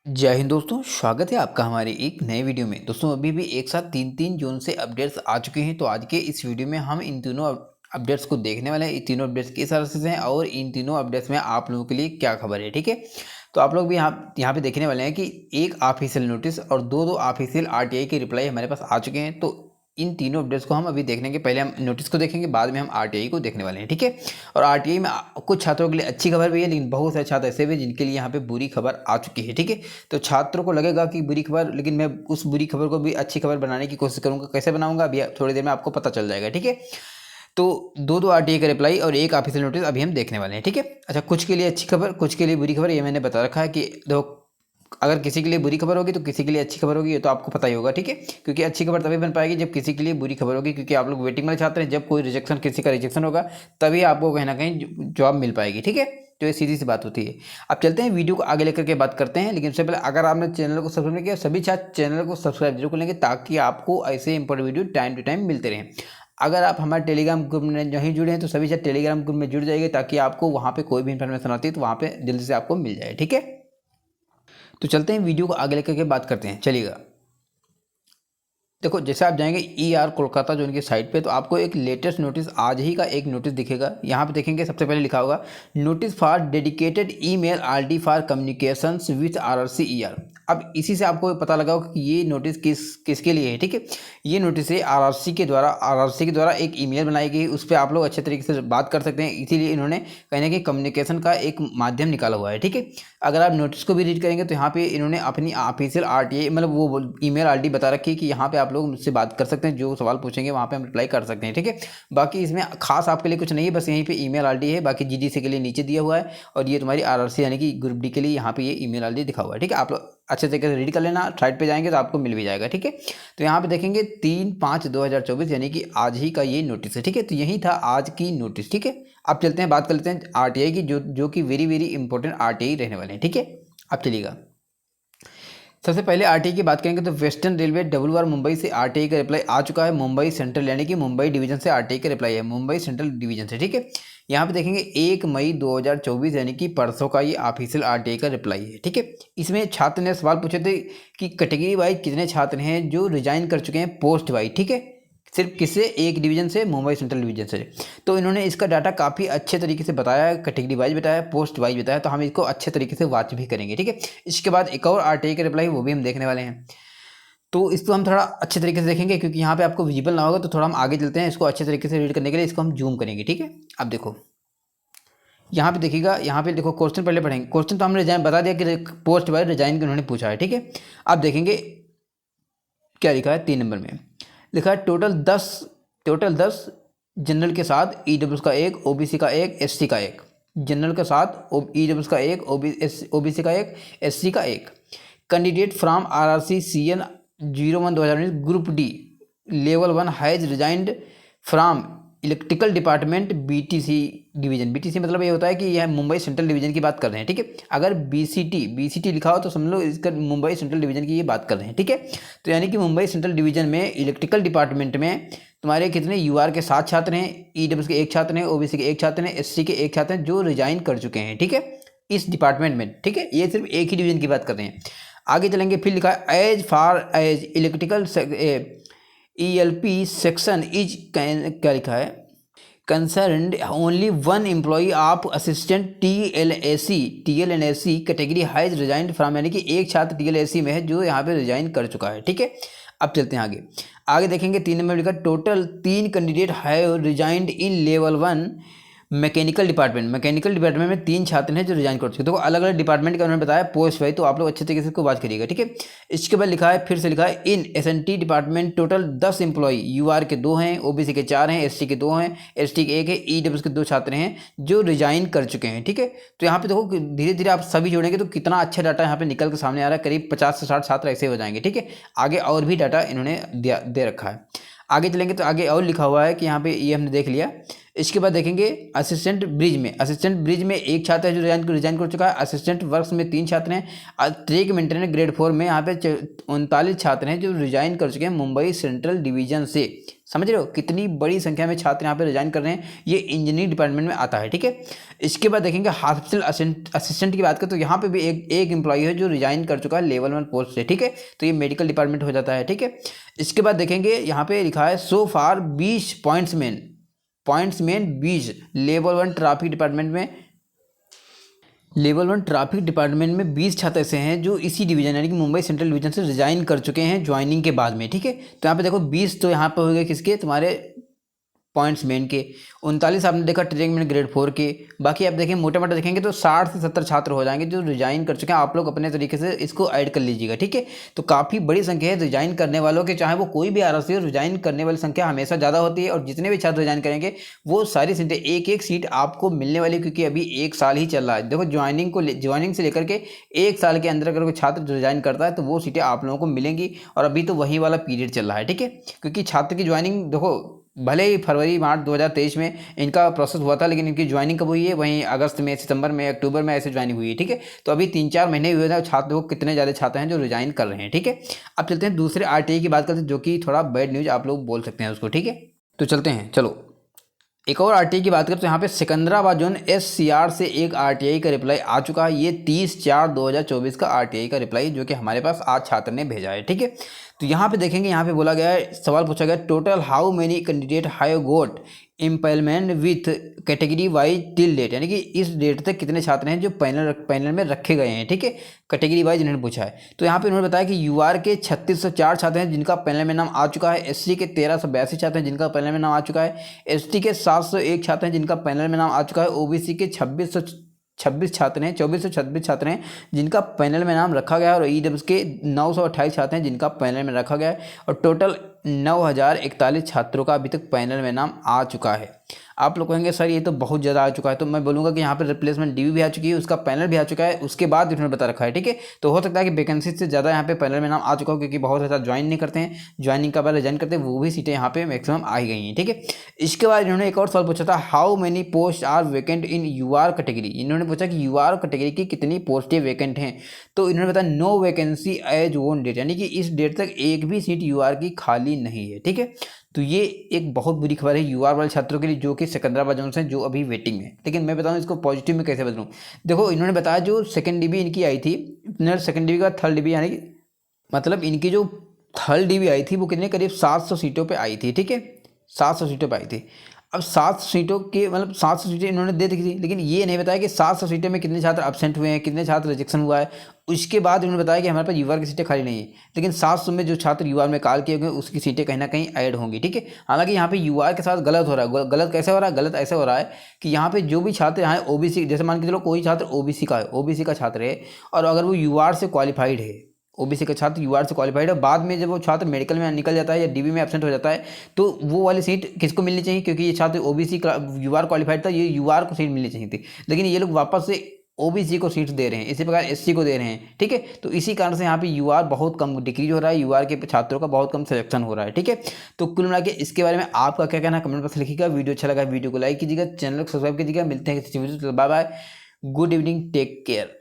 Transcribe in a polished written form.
जय हिंद दोस्तों, स्वागत है आपका हमारे एक नए वीडियो में। दोस्तों अभी भी एक साथ तीन जून से अपडेट्स आ चुके हैं। तो आज के इस वीडियो में हम इन तीनों अपडेट्स को देखने वाले हैं। इन तीनों अपडेट्स किस तरह से हैं और इन तीनों अपडेट्स में आप लोगों के लिए क्या खबर है, ठीक है। तो आप लोग भी यहाँ पे देखने वाले हैं कि एक ऑफिशियल नोटिस और दो ऑफिशियल आरटीआई के रिप्लाई हमारे पास आ चुके हैं। तो इन तीनों अपडेट्स को हम अभी देखने के पहले हम नोटिस को देखेंगे, बाद में हम आरटीआई को देखने वाले हैं, ठीक है। और आरटीआई में कुछ छात्रों के लिए अच्छी खबर भी है, लेकिन बहुत सारे छात्र ऐसे भी जिनके लिए यहाँ पे बुरी खबर आ चुकी है, ठीक है। तो छात्रों को लगेगा कि बुरी खबर, लेकिन मैं उस बुरी खबर को भी अच्छी खबर बनाने की कोशिश करूँगा। कैसे बनाऊंगा अभी थोड़ी देर में आपको पता चल जाएगा, ठीक है। तो दो आरटीआई का रिप्लाई और एक ऑफिशियल नोटिस अभी हम देखने वाले हैं, ठीक है। अच्छा, कुछ के लिए अच्छी खबर, कुछ के लिए बुरी खबर, ये मैंने बता रखा है कि देखो, अगर किसी के लिए बुरी खबर होगी तो किसी के लिए अच्छी खबर होगी, ये तो आपको पता ही होगा, ठीक है। क्योंकि अच्छी खबर तभी बन पाएगी जब किसी के लिए बुरी खबर होगी, क्योंकि आप लोग वेटिंग में छात्र हैं। जब कोई रिजेक्शन, किसी का रिजेक्शन होगा तभी आपको कहीं ना कहीं जॉब मिल पाएगी, ठीक है। तो ये सीधी सी बात होती है। अब चलते हैं वीडियो को आगे लेकर के बात करते हैं, लेकिन उससे पहले अगर आपने चैनल को सब्सक्राइब नहीं किया, सभी छात्र चैनल को सब्सक्राइब जरूर कर लेंगे ताकि आपको ऐसे important video time to time मिलते रहें। अगर आप हमारे टेलीग्राम ग्रुप में नहीं जुड़े हैं तो सभी छात्र टेलीग्राम ग्रुप में जुड़ जाएंगे ताकि आपको वहाँ पे कोई भी इन्फॉर्मेशन आती है तो वहाँ पे जल्दी से आपको मिल जाए, ठीक है। तो चलते हैं वीडियो को आगे लेकर के बात करते हैं, चलिएगा। देखो, जैसे आप जाएंगे कोलकाता जो उनकी साइट पे, तो आपको एक लेटेस्ट नोटिस, आज ही का एक नोटिस दिखेगा। यहाँ पे देखेंगे सबसे पहले लिखा होगा notice for dedicated email RD for communications with RRC. अब इसी से आपको पता लगा होगा कि ये नोटिस किसके लिए है, ठीक है। ये नोटिस है आरआरसी के द्वारा एक ईमेल बनाई गई, उस पर आप लोग अच्छे तरीके से बात कर सकते हैं। इसीलिए इन्होंने कहीं ना कहीं कम्युनिकेशन का एक माध्यम निकाला हुआ है, ठीक है। अगर आप नोटिस को भी रीड करेंगे तो यहाँ पे इन्होंने अपनी ऑफिशियल आरटीआई, मतलब वो ईमेल आईडी बता रखी है कि यहाँ पे आप लोग मुझसे बात कर सकते हैं, जो सवाल पूछेंगे वहाँ पे हम रिप्लाई कर सकते हैं, ठीक है। बाकी इसमें खास आपके लिए कुछ नहीं है, बस यहीं पे ईमेल आईडी है। बाकी जीडीसी के लिए नीचे दिया हुआ है और ये तुम्हारी आरआरसी यानी कि ग्रुप डी के लिए यहाँ पे ये ईमेल आईडी दिखा हुआ है, ठीक है। आप लोग अच्छे तरीके से रीड कर लेना, साइट पे जाएंगे तो आपको मिल भी जाएगा, ठीक है। तो यहाँ पे देखेंगे 3/5/2024 यानी कि आज ही का ये नोटिस है, ठीक है। तो यही था आज की नोटिस, ठीक है। अब चलते हैं, बात कर लेते हैं आरटीआई की, जो कि वेरी वेरी इंपॉर्टेंट आरटीआई रहने वाले हैं, ठीक है। अब चलिएगा, सबसे पहले आरटीआई की बात करेंगे तो वेस्टर्न रेलवे डब्ल्यूआर मुंबई से आरटीआई का रिप्लाई आ चुका है। मुंबई सेंट्रल यानी कि मुंबई डिवीजन से आरटीआई का रिप्लाई है, मुंबई सेंट्रल डिवीजन से, ठीक है। यहाँ पे देखेंगे 1 मई 2024 यानी कि परसों का ये ऑफिशियल आरटीआई का रिप्लाई है, ठीक है। इसमें छात्र ने सवाल पूछे थे कि कैटेगरी वाइज कितने छात्र हैं जो रिजाइन कर चुके हैं पोस्ट वाइज, ठीक है। सिर्फ किससे, एक डिवीजन से, मुंबई सेंट्रल डिवीजन से। तो इन्होंने इसका डाटा काफ़ी अच्छे तरीके से बताया, कैटेगरी वाइज बताया, पोस्ट वाइज बताया। तो हम इसको अच्छे तरीके से वॉच भी करेंगे, ठीक है। इसके बाद एक और आरटीआई का रिप्लाई, वो भी हम देखने वाले हैं। तो इसको हम थोड़ा अच्छे तरीके से देखेंगे, क्योंकि यहाँ पे आपको विजिबल ना होगा। तो थोड़ा हम आगे चलते हैं, इसको अच्छे तरीके से रीड करने के लिए इसको हम जूम करेंगे, ठीक है। अब देखो, यहाँ पे देखिएगा, यहाँ पे देखो क्वेश्चन पहले पढ़ेंगे। क्वेश्चन तो हमने रिजाइन बता दिया कि पोस्ट वाइज रिजाइन उन्होंने पूछा है, ठीक है। अब देखेंगे क्या लिखा है, 3 नंबर में लिखा है टोटल 10 जनरल के साथ ईडब्ल्यूएस का एक, ओबीसी का एक, एससी का एक। जनरल के साथ ईडब्ल्यूएस का एक, ओबीसी का एक, एससी का एक। Candidate from RRC CN 01/2019 group D level 1 has resigned from electrical department BTC division. BTC मतलब ये होता है कि यह मुंबई सेंट्रल डिवीजन की बात कर रहे हैं, ठीक है। अगर बीसीटी लिखा हो तो समझ लो इसका मुंबई सेंट्रल डिवीजन की ये बात कर रहे हैं, ठीक है। तो यानी कि मुंबई सेंट्रल डिवीजन में इलेक्ट्रिकल डिपार्टमेंट में तुम्हारे कितने यूआर के 7 छात्र हैं, ईडब्ल्यूएस के 1 छात्र हैं, ओबीसी के 1 छात्र हैं, एससी के 1 छात्र हैं जो रिजाइन कर चुके हैं, ठीक है, इस डिपार्टमेंट में, ठीक है। ये सिर्फ एक ही डिवीजन की बात कर रहे हैं। आगे चलेंगे, फिर लिखा है as far as electrical ELP section is, क्या लिखा है, concerned only 1 employee of assistant TLNAC category has resigned from, यानी कि एक छात्र TLAC में है जो यहाँ पे रिजाइन कर चुका है, ठीक है। अब चलते हैं आगे देखेंगे 3 नंबर लिखा total 3 candidate have resigned in level 1 mechanical department में 3 छात्र हैं जो रिजाइन कर चुके हैं। देखो, अलग अलग डिपार्टमेंट का उन्होंने बताया पोस्ट वाइज, तो आप लोग अच्छे तरीके से इसको बात करिएगा, ठीक है। इसके बाद लिखा है, फिर से लिखा है in SNT department total 10 employee, UR के 2 हैं, ओबीसी के 4 हैं, एसटी के 2 हैं, एसटी के 1 है, ईडब्ल्यूएस के 2 छात्र हैं जो रिजाइन कर चुके हैं, ठीक है। तो यहाँ पे देखो धीरे धीरे आप सभी जोड़ेंगे तो कितना अच्छा डाटा यहाँ पे निकल के सामने आ रहा है। करीब 50 से 60 छात्र ऐसे हो जाएंगे, ठीक है। आगे और भी डाटा इन्होंने दे रखा है। आगे चलेंगे तो आगे और लिखा हुआ है कि यहाँ पे ये हमने देख लिया। इसके बाद देखेंगे असिस्टेंट ब्रिज में एक छात्र है जो रिजाइन कर चुका है। असिस्टेंट वर्क्स में 3 छात्र हैं। ट्रैक मेंटेनेंस ग्रेड 4 में यहाँ पे 39 छात्र हैं जो रिजाइन कर चुके हैं मुंबई सेंट्रल डिवीजन से। समझ रहे हो कितनी बड़ी संख्या में छात्र यहाँ पे रिजाइन कर रहे हैं, ये इंजीनियरिंग डिपार्टमेंट में आता है। ठीक है, इसके बाद देखेंगे हॉस्पिटल असिस्टेंट की बात करें तो यहाँ पे भी एक एम्प्लॉई है जो रिजाइन कर चुका है लेवल 1 पोस्ट से। ठीक है, तो ये मेडिकल डिपार्टमेंट हो जाता है। ठीक है, इसके बाद देखेंगे यहाँ पे लिखा है सो फार 20 पॉइंट्समैन 20 लेवल 1 ट्रैफिक डिपार्टमेंट में 20 छात्र ऐसे हैं जो इसी डिवीजन यानी कि मुंबई सेंट्रल डिवीजन से रिजाइन कर चुके हैं ज्वाइनिंग के बाद में। ठीक है, तो यहाँ पे देखो 20 तो यहाँ पे हो गए किसके, तुम्हारे पॉइंट्समैन के। 39 आपने देखा ट्रैक में ग्रेड 4 के। बाकी आप देखें मोटे मोटे देखेंगे तो 60 से 70 छात्र हो जाएंगे जो रिजाइन कर चुके हैं। आप लोग अपने तरीके से इसको ऐड कर लीजिएगा। ठीक है, तो काफ़ी बड़ी संख्या है रिजाइन करने वालों के, चाहे वो कोई भी आरएससी हो, रिजाइन करने वाली संख्या हमेशा ज़्यादा होती है। और जितने भी छात्र रिजाइन करेंगे वो सारी सीटें एक सीट आपको मिलने वाली, क्योंकि अभी 1 साल ही चल रहा है। देखो ज्वाइनिंग से लेकर के 1 साल के अंदर अगर कोई छात्र रिजाइन करता है तो वो सीटें आप लोगों को मिलेंगी। और अभी तो वही वाला पीरियड चल रहा है। ठीक है, क्योंकि छात्र की ज्वाइनिंग देखो भले ही फरवरी मार्च 2023 में इनका प्रोसेस हुआ था, लेकिन इनकी ज्वाइनिंग कब हुई है, वहीं अगस्त में, सितंबर में, अक्टूबर में ऐसे ज्वाइनिंग हुई है। ठीक है, तो अभी 3-4 महीने हुए थे। छात्रों को कितने ज़्यादा छात्र हैं जो रिजाइन कर रहे हैं। ठीक है, अब चलते हैं दूसरे आरटीआई की बात करते हैं, जो कि थोड़ा बैड न्यूज़ आप लोग बोल सकते हैं उसको। ठीक है, तो चलते हैं, चलो एक और आरटीआई की बात करें तो यहाँ पे सिकंदराबाद जोन एससीआर से एक आरटीआई का रिप्लाई आ चुका है। ये 30/4/2024 का आरटीआई का रिप्लाई जो कि हमारे पास आज छात्र ने भेजा है। ठीक है, तो यहाँ पे देखेंगे, यहाँ पे बोला गया है, सवाल पूछा गया total how many candidate have got empanelment with category wise till date, यानी कि इस डेट तक कितने छात्र हैं जो पैनल में रखे गए हैं। ठीक है, कैटेगरी वाइज इन्होंने पूछा है। तो यहाँ पे इन्होंने बताया कि यूआर के 3604 छात्र हैं जिनका पैनल में नाम आ चुका है। एससी के 1382 छात्र हैं जिनका पैनल में नाम आ चुका है। एसटी के 701 छात्र हैं जिनका पैनल में नाम आ चुका है। ओबीसी के 2426 छात्र हैं जिनका पैनल में नाम रखा गया है। और ईडब्ल्यूएस के 928 छात्र हैं जिनका पैनल में रखा गया है। और टोटल 9041 छात्रों का अभी तक पैनल में नाम आ चुका है। आप लोग कहेंगे सर ये तो बहुत ज़्यादा आ चुका है, तो मैं बोलूँगा कि यहाँ पर रिप्लेसमेंट डीवी भी आ चुकी है, उसका पैनल भी आ चुका है, उसके बाद इन्होंने बता रखा है। ठीक है, तो हो सकता है कि वैकेंसी से ज़्यादा यहाँ पे पैनल में नाम आ चुका हो, क्योंकि बहुत ज़्यादा ज्वाइन नहीं करते हैं, ज्वाइनिंग का बाद रिजाइन करते हैं, वो भी सीटें यहाँ पे मैक्सिमम आ गई हैं। ठीक है, इसके बाद इन्होंने एक और सवाल पूछा था, how many post are vacant in UR category. इन्होंने पूछा कि यूआर कैटेगरी की कितनी पोस्टें वैकेंट हैं। तो इन्होंने बताया no vacancy as on date, यानी कि इस डेट तक एक भी सीट यूआर की खाली नहीं है। ठीक है, तो ये एक बहुत बुरी खबर है यूआर वाले छात्रों के लिए जो कि सिकंदराबाद जोन से जो अभी वेटिंग में। लेकिन मैं बताऊं इसको पॉजिटिव में कैसे बदलूं। देखो इन्होंने बताया जो सेकंड डीबी इनकी आई थी, सेकंड डीबी का थर्ड डीबी, यानी मतलब इनकी जो थर्ड डीबी आई थी वो कितने करीब 700 सीटों पे आई थी। ठीक है, 700 सीटों पे आई थी। अब 700 सीटों के मतलब 700 सीटें इन्होंने दे दी थी, लेकिन ये नहीं बताया कि 700 सीटें में कितने छात्र एब्सेंट हुए हैं, कितने छात्र रिजेक्शन हुआ है। उसके बाद इन्होंने बताया कि हमारे पास यूआर की सीटें खाली नहीं है, लेकिन 700 में जो छात्र यूआर में कॉल किए हुए उसकी सीटें कहीं ना कहीं ऐड होंगी। ठीक है, हालांकि यहाँ पे यूआर के साथ गलत हो रहा है। गलत कैसे हो रहा है? गलत ऐसे हो रहा है कि यहाँ पे जो भी छात्र यहाँ ओबीसी, जैसे मान के चलो कोई छात्र ओबीसी का है, ओबीसी का छात्र है, और अगर वो यूआर से क्वालिफाइड है, ओबीसी का छात्र यूआर से क्वालिफाइड है, बाद में जब वो छात्र मेडिकल में निकल जाता है या डीबी में एब्सेंट हो जाता है, तो वो वाली सीट किसको मिलनी चाहिए? क्योंकि ये छात्र ओबीसी यूआर क्वालिफाइड था, ये यूआर को सीट मिलनी चाहिए थी, लेकिन ये लोग वापस से ओबीसी को सीट्स दे रहे हैं, इसी प्रकार एससी को दे रहे हैं। ठीक है, तो इसी कारण से यहाँ पे यूआर बहुत कम डिक्रीज हो रहा है, यूआर के छात्रों का बहुत कम सिलेक्शन हो रहा है। ठीक है, तो कुल मिला के इसके बारे में आपका क्या कहना है कमेंट बॉक्स में लिखिएगा। वीडियो अच्छा लगा वीडियो को लाइक कीजिएगा, चैनल को सब्सक्राइब कीजिएगा। मिलते हैं किसी video, bye bye, good evening, take care.